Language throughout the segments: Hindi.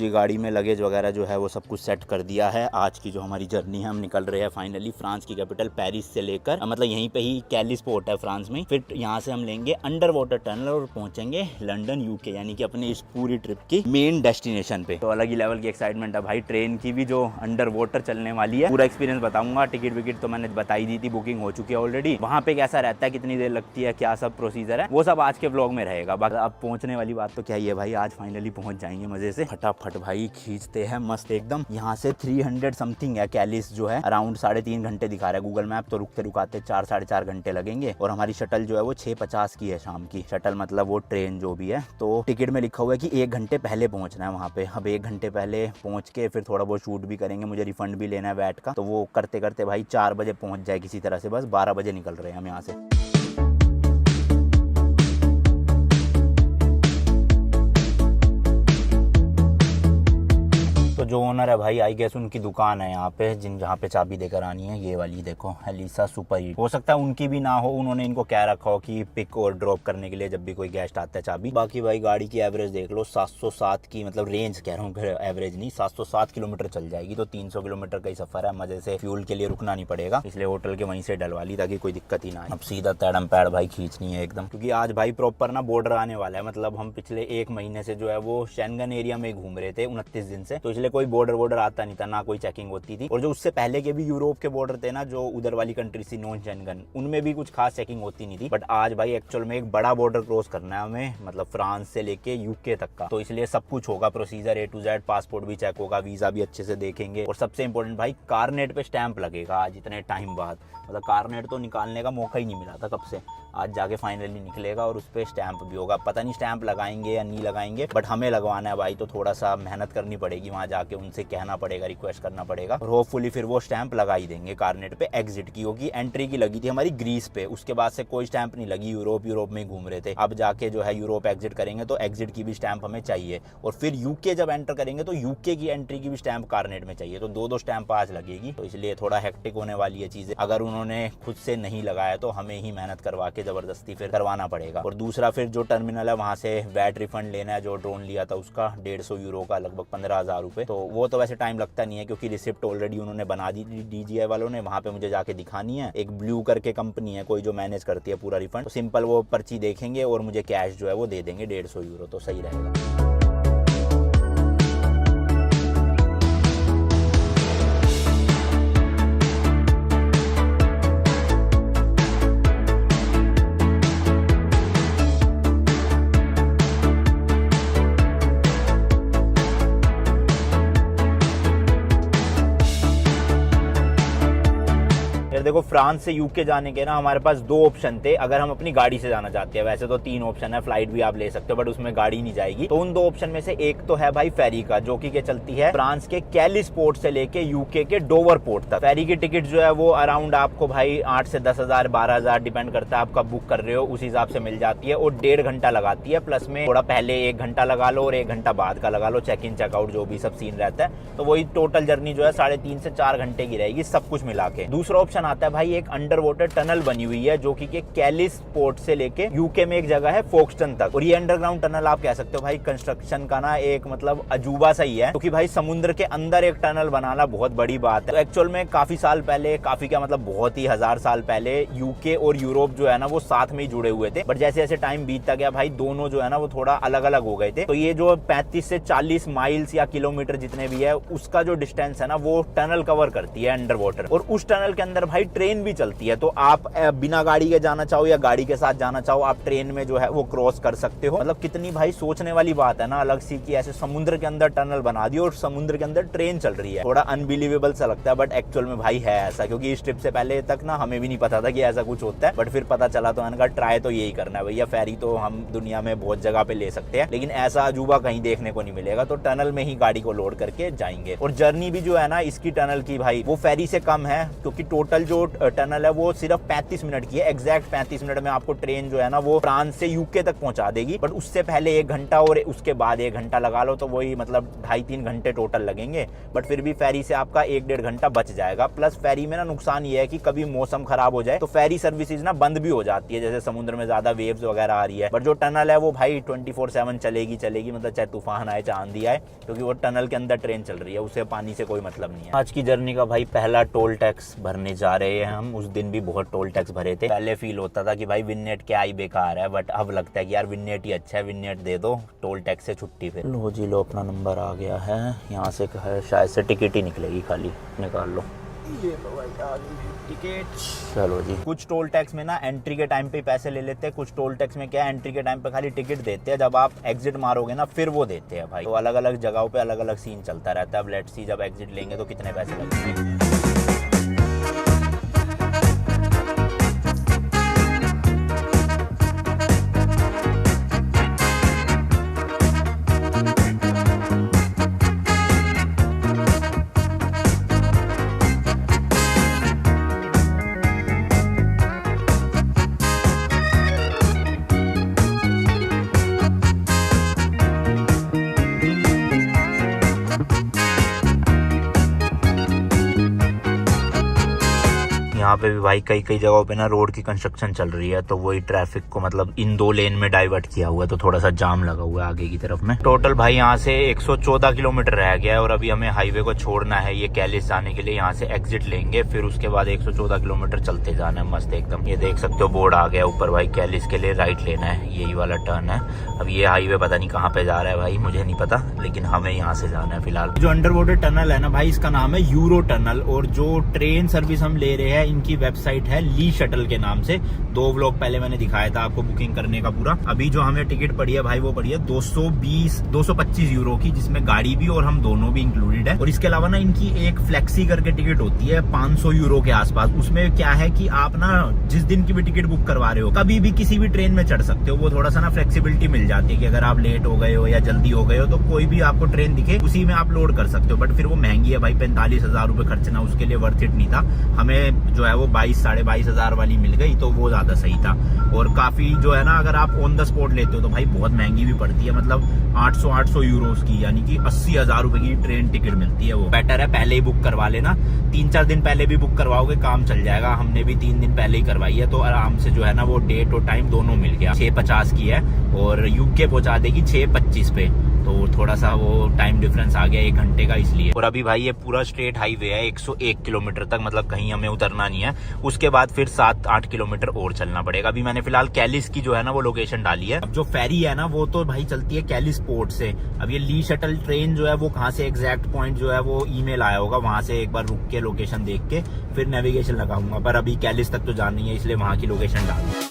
ये गाड़ी में लगेज वगैरह जो है वो सब कुछ सेट कर दिया है। आज की जो हमारी जर्नी है, हम निकल रहे हैं फाइनली फ्रांस की कैपिटल पेरिस से लेकर, मतलब यहीं पे ही कैलिस पोर्ट है फ्रांस में। फिर यहाँ से हम लेंगे अंडर वाटर टनल और पहुंचेंगे लंदन यूके, यानी कि अपनी इस पूरी ट्रिप की मेन डेस्टिनेशन पे। तो अलग ही लेवल की एक्साइटमेंट है भाई। ट्रेन की भी जो अंडर वाटर चलने वाली है, पूरा एक्सपीरियंस बताऊंगा। टिकट विकेट तो मैंने बताई दी थी, बुकिंग हो चुकी है ऑलरेडी। वहाँ पे कैसा रहता है, कितनी देर लगती है, क्या सब प्रोसीजर है, वो सब आज के ब्लॉग में रहेगा। अब पहुंचने वाली बात तो क्या ही है भाई, आज फाइनली पहुंच जाएंगे मजे से। फटाफट भाई खींचते हैं मस्त एकदम। यहाँ से 300 समथिंग है कैलिस जो है, अराउंड 3.5 घंटे दिखा रहा है गूगल मैप। तो रुकते रुकाते 4 साढ़े 4 घंटे लगेंगे। और हमारी शटल जो है वो 6:50 की है शाम की। शटल मतलब वो ट्रेन जो भी है। तो टिकट में लिखा हुआ है कि 1 घंटे पहले पहुंचना है वहाँ पे। अब 1 घंटे पहले पहुँच के फिर थोड़ा बहुत शूट भी करेंगे, मुझे रिफंड भी लेना है वैट का। तो वो करते करते भाई 4 बजे पहुँच जाए किसी तरह से। बस 12 बजे निकल रहे हैं हम यहाँ से। तो जो ओनर है भाई, आई गेस उनकी दुकान है यहाँ पे, जहाँ पे चाबी देकर आनी है। ये वाली देखो, एलिसा सुपर हीट। हो सकता है उनकी भी ना हो, उन्होंने इनको क्या रखा हो कि पिक और ड्रॉप करने के लिए जब भी कोई गेस्ट आता है चाबी। बाकी भाई गाड़ी की एवरेज देख लो, 707 की, मतलब रेंज कह रहा हूँ, एवरेज नहीं, 707 किलोमीटर चल जाएगी। तो 300 किलोमीटर का ही सफर है, मजे से। फ्यूल के लिए रुकना नहीं पड़ेगा, इसलिए होटल के वहीं से डलवा ली ताकि कोई दिक्कत ही ना आए। अब सीधा तैडम पैड भाई खींचनी है एकदम, क्योंकि आज भाई प्रॉपर ना बॉर्डर आने वाला है। मतलब हम पिछले 1 महीने से जो है वो शेंगन एरिया में घूम रहे थे 29 दिन से। तो इसलिए कोई बॉर्डर आता नहीं था, ना कोई चेकिंग होती थी। और जो उससे पहले के भी यूरोप के बॉर्डर थे ना, जो उधर वाली कंट्री थी नॉन शेंगन, उनमें भी कुछ खास चेकिंग होती नहीं थी। बट आज भाई एक्चुअल में एक बड़ा बॉर्डर क्रॉस करना है हमें, मतलब फ्रांस से लेके यूके तक का। तो इसलिए सब कुछ होगा, procedure A to Z, passport भी चेक होगा, वीजा भी अच्छे से देखेंगे। और सबसे इंपॉर्टेंट भाई, कारनेट पे स्टैंप लगेगा आज इतने टाइम बाद। मतलब कारनेट तो निकालने का मौका ही नहीं मिला था कब से, आज जाके फाइनली निकलेगा। और उस पर स्टैंप भी होगा। पता नहीं स्टैंप लगाएंगे या नहीं लगाएंगे, बट हमें लगवाना है भाई। तो थोड़ा सा मेहनत करनी पड़ेगी, वहां जाके उनसे कहना पड़ेगा, रिक्वेस्ट करना पड़ेगा। और होपफुली फिर वो स्टैंप लगा ही देंगे कारनेट पे। एग्जिट की होगी, एंट्री की लगी थी हमारी ग्रीस पे, उसके बाद से कोई स्टैंप नहीं लगी। यूरोप में घूम रहे थे। अब जाके जो है यूरोप एग्जिट करेंगे तो एग्जिट की भी स्टैंप हमें चाहिए। और फिर यूके जब एंटर करेंगे तो यूके की एंट्री की भी स्टैंप कारनेट में चाहिए। तो 2 स्टैंप आज लगेगी। तो इसलिए थोड़ा हेक्टिक होने वाली है चीजें। अगर उन्होंने खुद से नहीं लगाया तो हमें ही मेहनत करवा के जबरदस्ती फिर करवाना पड़ेगा। और दूसरा फिर जो टर्मिनल है वहां से वैट रिफंड लेना है, जो ड्रोन लिया था उसका 150 यूरो का, लगभग 15,000 रुपए। तो वो तो वैसे टाइम लगता नहीं है, क्योंकि रिसिप्ट ऑलरेडी उन्होंने बना दी थी DJI वालों ने। वहां पे मुझे जाके दिखानी है। एक ब्लू करके कंपनी है कोई, जो मैनेज करती है पूरा रिफंड। तो सिंपल वो पर्ची देखेंगे और मुझे कैश जो है वो दे देंगे 150 यूरो। तो सही रहेगा। देखो, फ्रांस से यूके जाने के ना हमारे पास 2 ऑप्शन थे, अगर हम अपनी गाड़ी से जाना चाहते हैं। वैसे तो 3 ऑप्शन है, फ्लाइट भी आप ले सकते हो, बट उसमें गाड़ी नहीं जाएगी। तो उन 2 ऑप्शन में से एक तो है भाई फेरी का, जो कि चलती है फ्रांस के कैलिस पोर्ट से लेके यूके के डोवर पोर्ट तक। फेरी की टिकट जो है वो अराउंड आपको भाई 8 से 10,000 12,000 डिपेंड करता है आप कब बुक कर रहे हो, उस हिसाब से मिल जाती है। और 1.5 घंटा लगाती है, प्लस में थोड़ा पहले 1 घंटा लगा लो और 1 घंटा बाद का लगा लो, चेक इन चेकआउट जो भी सब सीन रहता है। तो वही टोटल जर्नी जो है 3.5 से 4 घंटे की रहेगी, सब कुछ मिला के। दूसरा ऑप्शन आता है भाई, एक अंडर वाटर टनल बनी हुई है, जो कि कैलिस पोर्ट से लेके यूके में एक जगह है फोक्सटन तक। और ये अंडरग्राउंड टनल आप कह सकते हो भाई, कंस्ट्रक्शन का ना एक मतलब अजूबा सही है, क्योंकि भाई समुद्र के अंदर एक टनल बनाना बहुत बड़ी बात है। तो एक्चुअल में काफी साल पहले, काफी क्या मतलब बहुत ही 1000 साल पहले यूके और यूरोप जो है ना वो साथ में ही जुड़े हुए थे। बट जैसे जैसे टाइम बीतता गया भाई, दोनों जो है ना वो थोड़ा अलग अलग हो गए थे। तो ये जो 35 से 40 माइल्स या किलोमीटर जितने भी है, उसका जो डिस्टेंस है ना वो टनल कवर करती है अंडर वाटर। और उस टनल के अंदर भाई ट्रेन भी चलती है। तो आप बिना गाड़ी के जाना चाहो या गाड़ी के साथ जाना चाहो, आप ट्रेन में जो है वो क्रॉस कर सकते हो। मतलब कितनी भाई सोचने वाली बात है ना, अलग सी, कि ऐसे समुद्र के अंदर टनल बना दी और समुद्र के अंदर ट्रेन चल रही है। थोड़ा अनबिलीवेबल सा लगता है, बट एक्चुअल में भाई है ऐसा। क्योंकि इस ट्रिप से पहले तक ना हमें भी नहीं पता था कि ऐसा कुछ होता है, बट फिर पता चला तो मैंने कहा ट्राई तो यही करना है भैया। फेरी तो हम दुनिया में बहुत जगह पे ले सकते हैं, लेकिन ऐसा अजूबा कहीं देखने को नहीं मिलेगा। तो टनल में ही गाड़ी को लोड करके जाएंगे। और जर्नी भी जो है ना इसकी टनल की भाई, वो फेरी से कम है, क्योंकि टोटल जो टनल है वो सिर्फ 35 मिनट की है, एग्जैक्ट 35 मिनट में आपको ट्रेन जो है ना वो फ्रांस से यूके तक पहुंचा देगी। बट उससे पहले 1 घंटा और उसके बाद 1 घंटा लगा लो तो वही मतलब 2.5-3 घंटे टोटल लगेंगे। बट फिर भी फेरी से आपका 1-1.5 घंटा बच जाएगा। प्लस फेरी में ना नुकसान ये है कि कभी मौसम खराब हो जाए तो फेरी सर्विसेज ना बंद भी हो जाती है, जैसे समुद्र में ज्यादा वेव्स वगैरह आ रही है। बट जो टनल है वो भाई 24/7 चलेगी मतलब चाहे तूफान आए चाहे आंधी आए, क्योंकि वो टनल के अंदर ट्रेन चल रही है, उसे पानी से कोई मतलब नहीं है। आज की जर्नी का भाई पहला टोल टैक्स भरने जा रहे हैं हम। उस दिन भी बहुत टोल टैक्स भरे थे। पहले फील होता था कि भाई विन्नेट क्या ही बेकार है, बट अब लगता है कि यार विन्नेट ही अच्छा है, विन्नेट दे दो, टोल टैक्स से छुट्टी। फिर लो जी लो, अपना नंबर आ गया है। यहाँ से शायद से टिकट ही निकलेगी, खाली निकाल लो। ये लो भाई आ गई टिकट। चलो जी। कुछ टोल टैक्स में ना एंट्री के टाइम पे पैसे ले लेते हैं, कुछ टोल टैक्स में क्या है एंट्री के टाइम पे खाली टिकट देते हैं, जब आप एग्जिट मारोगे ना फिर वो देते हैं भाई। तो अलग अलग जगहों पे अलग अलग सीन चलता रहता है। अब लेट्स सी जब एग्जिट लेंगे तो कितने पैसे लगेंगे। यहाँ पे भी भाई कई कई जगहों पे ना रोड की कंस्ट्रक्शन चल रही है, तो वही ट्रैफिक को मतलब इन 2 लेन में डाइवर्ट किया हुआ है, तो थोड़ा सा जाम लगा हुआ है आगे की तरफ में। टोटल भाई यहाँ से 114 किलोमीटर रह गया है और अभी हमें हाईवे को छोड़ना है ये कैलिस जाने के लिए। यहाँ से एग्जिट लेंगे, फिर उसके बाद 114 किलोमीटर चलते जाना है मस्त एकदम। ये देख सकते हो बोर्ड आ गया ऊपर भाई, कैलिस के लिए राइट लेना है, यही वाला टर्न है। अब ये हाईवे पता नहीं कहाँ पे जा रहा है भाई, मुझे नहीं पता, लेकिन हमें यहाँ से जाना है फिलहाल। जो अंडर वाटर टनल है ना भाई, इसका नाम है यूरो टनल, और जो ट्रेन सर्विस हम ले रहे हैं इनकी वेबसाइट है ली शटल के नाम से। 2 व्लॉग पहले मैंने दिखाया था आपको बुकिंग करने का पूरा। अभी जो हमें टिकट पड़ी है भाई वो पड़ी है 225 यूरो की, जिसमें गाड़ी भी और हम दोनों भी इंक्लूडेड है। और इसके अलावा ना इनकी एक फ्लेक्सी करके टिकट होती है 500 यूरो के आसपास। उसमें क्या है कि आप ना जिस दिन की भी टिकट बुक करवा रहे हो कभी भी किसी भी ट्रेन में चढ़ सकते हो। वो थोड़ा सा ना फ्लेक्सिबिलिटी मिल जाती है कि अगर आप लेट हो गए हो या जल्दी हो गए हो तो कोई भी आपको ट्रेन दिखे उसी में आप लोड कर सकते हो। बट फिर वो महंगी है भाई, 45,000 रुपए खर्चना उसके लिए वर्थ इट नहीं था। हमें जो है वो 22,500 वाली मिल गई तो वो ज्यादा सही था। और काफी जो है ना अगर आप ऑन द स्पॉट लेते हो तो भाई बहुत महंगी भी पड़ती है, मतलब 800 यूरोस की, यानी कि 80,000 रुपए की ट्रेन टिकट मिलती है। वो बेटर है पहले ही बुक करवा लेना, 3-4 दिन पहले भी बुक करवाओगे काम चल जाएगा। हमने भी 3 दिन पहले ही करवाई है, तो आराम से जो है ना वो डेट और टाइम दोनों मिल गया। 6:50 की है और यूके पहुंचा देगी 6:25 पे, तो थोड़ा सा वो टाइम डिफरेंस आ गया 1 घंटे का इसलिए। और अभी भाई ये पूरा स्ट्रेट हाईवे है 101 किलोमीटर तक, मतलब कहीं हमें उतरना नहीं है। उसके बाद फिर 7-8 किलोमीटर और चलना पड़ेगा। अभी मैंने फिलहाल कैलिस की जो है ना वो लोकेशन डाली है। अब जो फेरी है ना वो तो भाई चलती है कैलिस पोर्ट से। अब ये ली शटल ट्रेन जो है वो कहाँ से एग्जैक्ट पॉइंट जो है वो ईमेल आया होगा, वहां से एक बार रुक के लोकेशन देख के फिर नेविगेशन लगाऊंगा। पर अभी कैलिस तक तो जानी है इसलिए वहां की लोकेशन डालूंगा।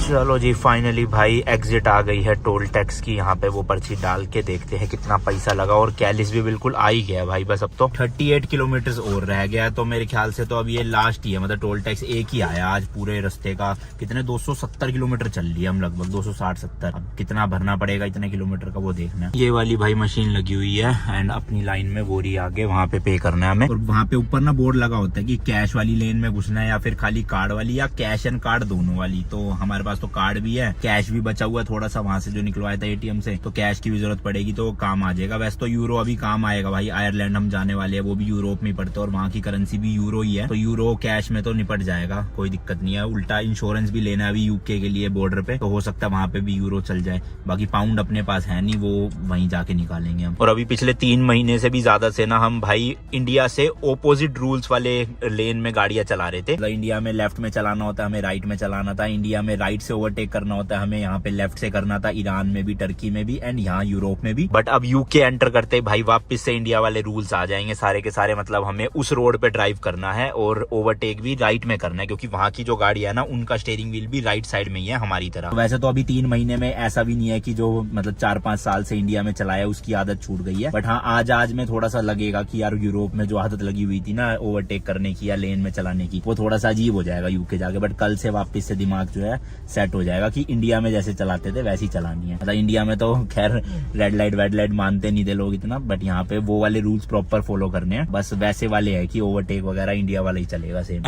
चलो जी फाइनली भाई एग्जिट आ गई है टोल टैक्स की। यहाँ पे वो पर्ची डाल के देखते हैं कितना पैसा लगा। और कैलिस भी बिल्कुल आ ही गया भाई, बस अब तो 38 किलोमीटर और रह गया। तो मेरे ख्याल से तो अब ये लास्ट ही है, मतलब टोल टैक्स एक ही आया आज पूरे रास्ते का। कितने 270 किलोमीटर चल लिया हम, लगभग 260-70। अब कितना भरना पड़ेगा इतने किलोमीटर का वो देखना है। ये वाली भाई मशीन लगी हुई है एंड अपनी लाइन में वो रही आगे, वहाँ पे करना है हमें। और वहाँ पे ऊपर ना बोर्ड लगा होता है कि कैश वाली लेन में घुसना है या फिर खाली कार्ड वाली, या कैश एंड कार्ड दोनों वाली। तो हमारे पास तो कार्ड भी है, कैश भी बचा हुआ है थोड़ा सा वहां से जो निकलवाया था एटीएम से, तो कैश की भी जरूरत पड़ेगी तो काम आ जाएगा। वैसे तो यूरो अभी काम आएगा भाई, आयरलैंड हम जाने वाले हैं, वो भी यूरोप में पड़ते हैं और वहां की करेंसी भी यूरो ही है, तो यूरो कैश में तो निपट जाएगा, कोई दिक्कत नहीं है। उल्टा इंश्योरेंस भी लेना है अभी यूके के लिए बॉर्डर पे, तो हो सकता है वहां पे भी यूरो चल जाए। बाकी पाउंड अपने पास है नहीं, वो वहीं जाके निकालेंगे हम। और अभी पिछले 3 महीने से भी ज्यादा से ना हम भाई इंडिया से ओपोजिट रूल्स वाले लेन में गाड़ियां चला रहे थे। इंडिया में लेफ्ट में चलाना होता है, हमें राइट में चलाना था। इंडिया में राइट से ओवरटेक करना होता है हमें, यहाँ पे लेफ्ट से करना था, ईरान में भी, टर्की में भी एंड यहाँ यूरोप में भी। बट अब यूके एंटर करते भाई वापस से इंडिया वाले रूल्स आ जाएंगे सारे के सारे, मतलब हमें उस रोड पे ड्राइव करना है और ओवरटेक भी राइट में करना है, क्योंकि वहां की जो गाड़ी है ना उनका स्टीयरिंग व्हील भी राइट साइड में ही है हमारी तरह। वैसे तो अभी 3 महीने में ऐसा भी नहीं है कि जो मतलब 4-5 साल से इंडिया में चलाया उसकी आदत छूट गई है, बट हाँ आज में थोड़ा सा लगेगा कि यार यूरोप में जो आदत लगी हुई थी ना ओवरटेक करने की या लेन में चलाने की, वो थोड़ा सा अजीब हो जाएगा यूके जाके। बट कल से वापस से दिमाग जो है सेट हो जाएगा कि इंडिया में जैसे चलाते थे वैसे ही चलानी है। मतलब इंडिया में तो खैर रेड लाइट वेड लाइट मानते नहीं थे लोग इतना, बट यहाँ पे वो वाले रूल्स प्रॉपर फॉलो करने हैं, बस वैसे वाले है कि ओवरटेक वगैरह इंडिया वाला ही चलेगा सेम।